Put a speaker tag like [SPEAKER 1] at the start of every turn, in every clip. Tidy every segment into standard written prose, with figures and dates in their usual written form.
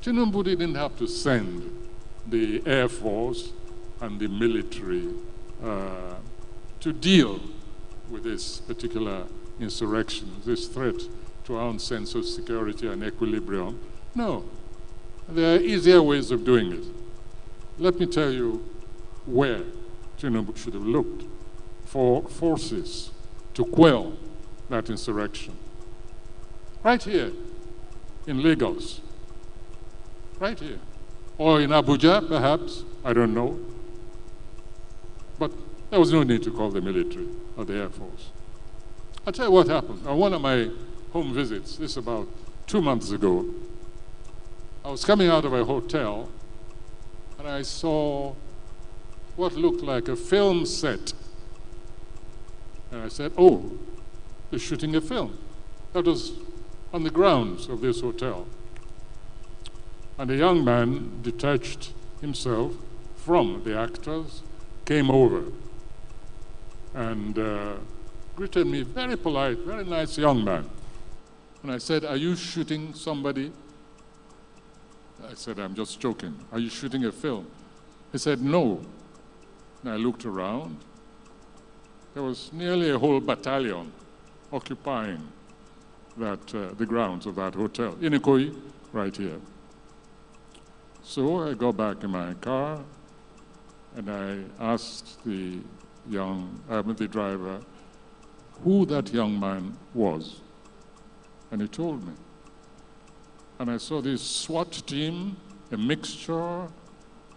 [SPEAKER 1] Tinubu didn't have to send the Air Force and the military to deal with this particular insurrection, this threat to our own sense of security and equilibrium. No, there are easier ways of doing it. Let me tell you where Tinubu should have looked for forces to quell that insurrection. Right here in Lagos, right here. Or in Abuja, perhaps, I don't know. But there was no need to call the military or the Air Force. I'll tell you what happened. On one of my home visits, this about 2 months ago, I was coming out of a hotel and I saw what looked like a film set. And I said, oh, they're shooting a film. That was on the grounds of this hotel. And a young man detached himself from the actors, came over and greeted me, very polite, very nice young man. And I said, are you shooting somebody? I said, I'm just joking. Are you shooting a film? He said, no. And I looked around. There was nearly a whole battalion occupying that, the grounds of that hotel, in Ikoyi, right here. So I got back in my car and I asked the driver who that young man was. And he told me. And I saw this SWAT team, a mixture.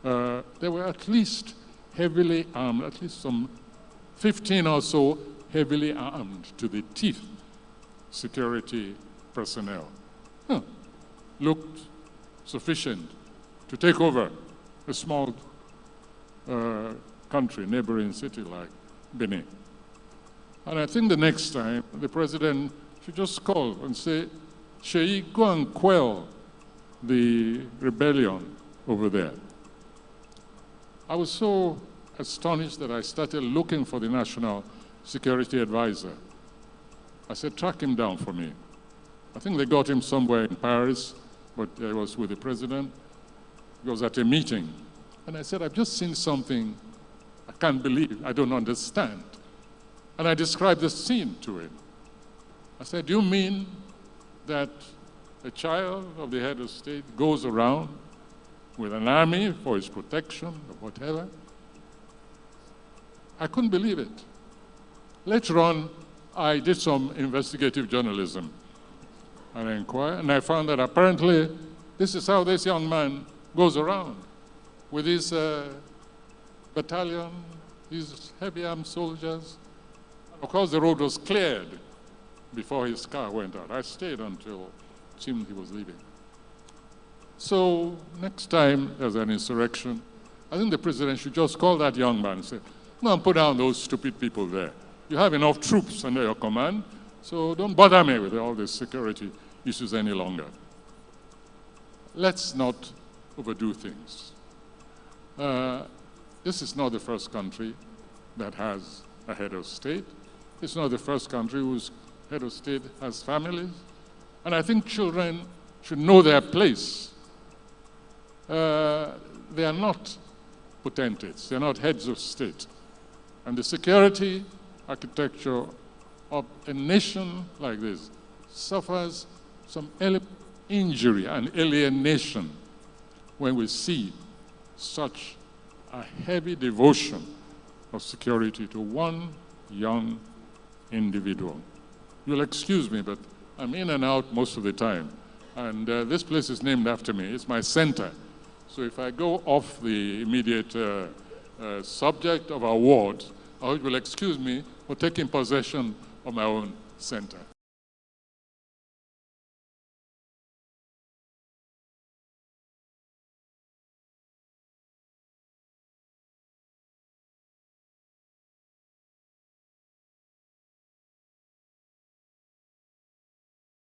[SPEAKER 1] They were at least heavily armed, at least some 15 or so heavily armed to the teeth security personnel. Looked sufficient to take over a small country, neighboring city like Benin. And I think the next time, the president should just call and say, Seyi, go and quell the rebellion over there. I was so astonished that I started looking for the National Security Advisor. I said, track him down for me. I think they got him somewhere in Paris, but I was with the president. He was at a meeting. And I said, I've just seen something I can't believe, I don't understand. And I described the scene to him. I said, do you mean that a child of the head of state goes around with an army for his protection or whatever? I couldn't believe it. Later on, I did some investigative journalism. And I inquired, and I found that apparently this is how this young man goes around with his battalion, these heavy armed soldiers. Of course, the road was cleared before his car went out. I stayed until it seemed he was leaving. So next time there's an insurrection, I think the president should just call that young man and say, go and put down those stupid people there. You have enough troops under your command, so don't bother me with all these security issues any longer. Let's not overdo things. This is not the first country that has a head of state. It's not the first country whose head of state has families. And I think children should know their place. They are not potentates. They're not heads of state. And the security architecture of a nation like this suffers some injury and alienation when we see such a heavy devotion of security to one young individual. You'll excuse me, but I'm in and out most of the time. And this place is named after me. It's my center. So if I go off the immediate subject of our ward, I hope you'll excuse me for taking possession of my own center.